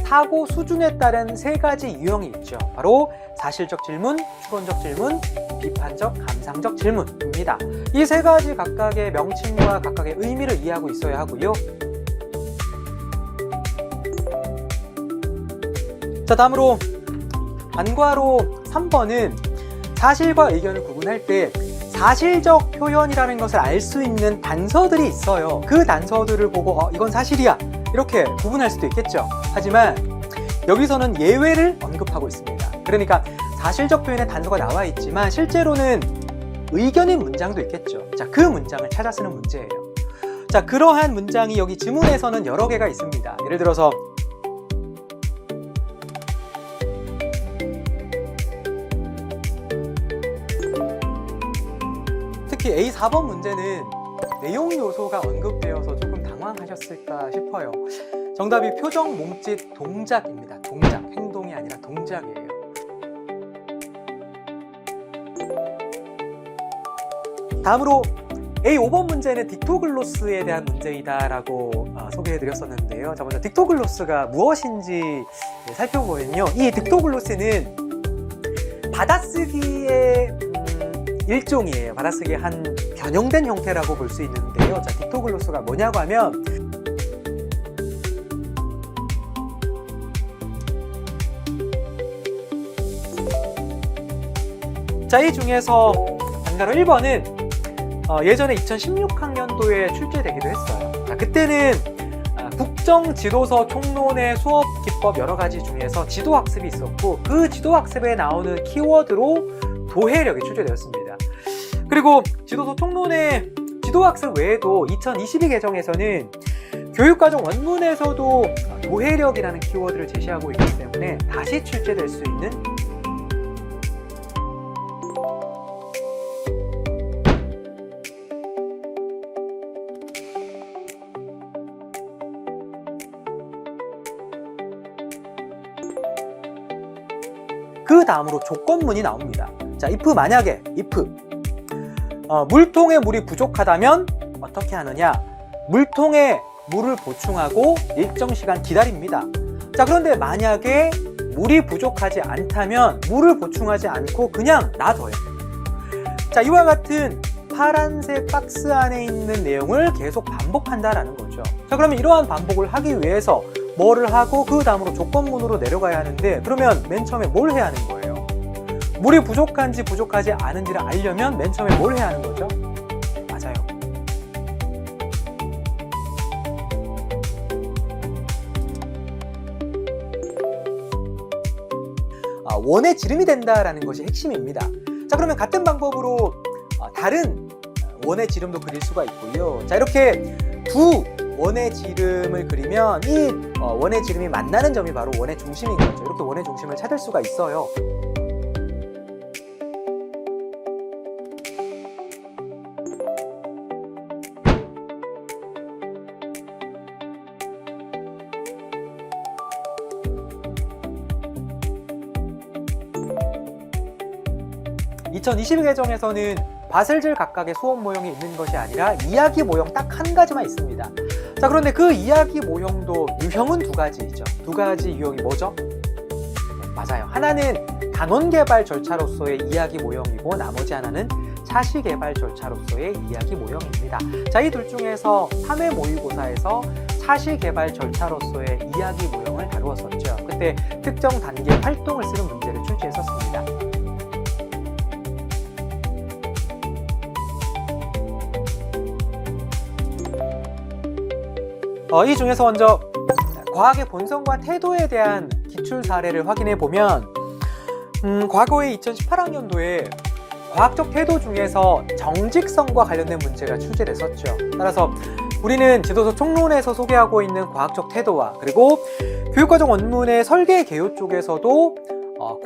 사고 수준에 따른 세 가지 유형이 있죠. 바로 사실적 질문, 추론적 질문, 비판적, 감상적 질문입니다. 이 세 가지 각각의 명칭과 각각의 의미를 이해하고 있어야 하고요. 자, 다음으로 관과로 3번은 사실과 의견을 구분할 때 사실적 표현이라는 것을 알 수 있는 단서들이 있어요. 그 단서들을 보고 이건 사실이야 이렇게 구분할 수도 있겠죠. 하지만 여기서는 예외를 언급하고 있습니다. 그러니까 사실적 표현에 단서가 나와 있지만 실제로는 의견인 문장도 있겠죠. 자, 그 문장을 찾아 쓰는 문제예요. 자, 그러한 문장이 여기 지문에서는 여러 개가 있습니다. 예를 들어서 특히 A4번 문제는 내용 요소가 언급되어서 조금 당황하셨을까 싶어요. 정답이 표정, 몸짓, 동작입니다. 동작, 행동이 아니라 동작이에요. 다음으로 A5번 문제는 딕토글로스에 대한 문제이다 라고 소개해드렸었는데요. 자, 먼저 딕토글로스가 무엇인지 살펴보면요. 이 딕토글로스는 받아쓰기의 일종이에요. 받아쓰기의 한 변형된 형태라고 볼 수 있는데요. 자, 딕토글로스가 뭐냐고 하면 자, 이 중에서 단가로 1번은 예전에 2016학년도에 출제되기도 했어요. 자, 그때는 국정지도서 총론의 수업 기법 여러 가지 중에서 지도학습이 있었고 그 지도학습에 나오는 키워드로 도해력이 출제되었습니다. 그리고 지도서 총론의 지도학습 외에도 2022 개정에서는 교육과정 원문에서도 도해력이라는 키워드를 제시하고 있기 때문에 다시 출제될 수 있는 그 다음으로 조건문이 나옵니다. 자, if 만약에 if 물통에 물이 부족하다면 어떻게 하느냐? 물통에 물을 보충하고 일정 시간 기다립니다. 자, 그런데 만약에 물이 부족하지 않다면 물을 보충하지 않고 그냥 놔둬요. 자, 이와 같은 파란색 박스 안에 있는 내용을 계속 반복한다라는 거죠. 자, 그러면 이러한 반복을 하기 위해서 뭐를 하고 그 다음으로 조건문으로 내려가야 하는데 그러면 맨 처음에 뭘 해야 하는 거예요? 물이 부족한지 부족하지 않은지를 알려면 맨 처음에 뭘 해야 하는 거죠? 맞아요. 원의 지름이 된다라는 것이 핵심입니다. 자, 그러면 같은 방법으로 다른 원의 지름도 그릴 수가 있고요. 자, 이렇게 두 원의 지름을 그리면 이 원의 지름이 만나는 점이 바로 원의 중심인 거죠. 이렇게 원의 중심을 찾을 수가 있어요. (2022) 개정에서는 바셀질 각각의 수업 모형이 있는 것이 아니라 이야기 모형 딱 한 가지만 있습니다. 자, 그런데 그 이야기 모형도 유형은 두 가지죠. 두 가지 유형이 뭐죠? 네, 맞아요. 하나는 단원 개발 절차로서의 이야기 모형이고 나머지 하나는 차시 개발 절차로서의 이야기 모형입니다. 자, 이 둘 중에서 3회 모의고사에서 차시 개발 절차로서의 이야기 모형을 다루었었죠. 그때 특정 단계 활동을 쓰는 문제를 출제했었습니다. 이 중에서 먼저 과학의 본성과 태도에 대한 기출 사례를 확인해 보면 과거에 2018학년도에 과학적 태도 중에서 정직성과 관련된 문제가 출제됐었죠. 따라서 우리는 지도서 총론에서 소개하고 있는 과학적 태도와 그리고 교육과정 원문의 설계 개요 쪽에서도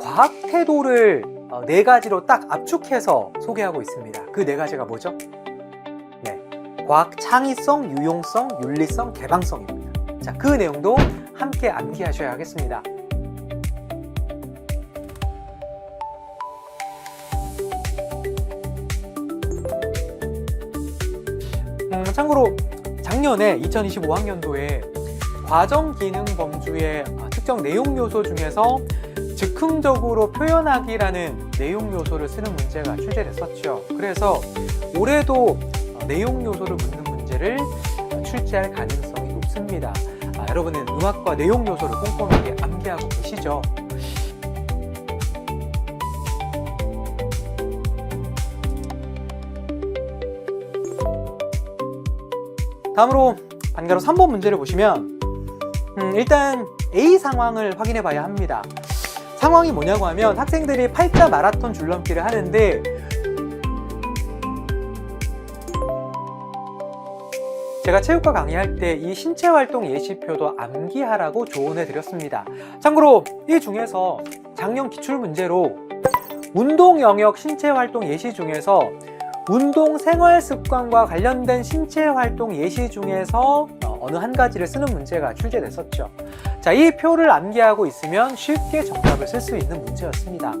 과학 태도를 네 가지로 딱 압축해서 소개하고 있습니다. 그 네 가지가 뭐죠? 과학 창의성, 유용성, 윤리성, 개방성입니다. 자, 그 내용도 함께 암기하셔야 하겠습니다. 참고로 작년에 2025학년도에 과정기능 범주의 특정 내용 요소 중에서 즉흥적으로 표현하기라는 내용 요소를 쓰는 문제가 출제됐었죠. 그래서 올해도 내용 요소를 묻는 문제를 출제할 가능성이 높습니다. 여러분은 음악과 내용 요소를 꼼꼼하게 암기하고 계시죠? 다음으로 반가로 3번 문제를 보시면 일단 A 상황을 확인해 봐야 합니다. 상황이 뭐냐고 하면 학생들이 8자 마라톤 줄넘기를 하는데 제가 체육과 강의할 때 이 신체활동 예시표도 암기하라고 조언해 드렸습니다. 참고로 이 중에서 작년 기출문제로 운동 영역 신체활동 예시 중에서 운동 생활 습관과 관련된 신체활동 예시 중에서 어느 한 가지를 쓰는 문제가 출제됐었죠. 자, 이 표를 암기하고 있으면 쉽게 정답을 쓸 수 있는 문제였습니다.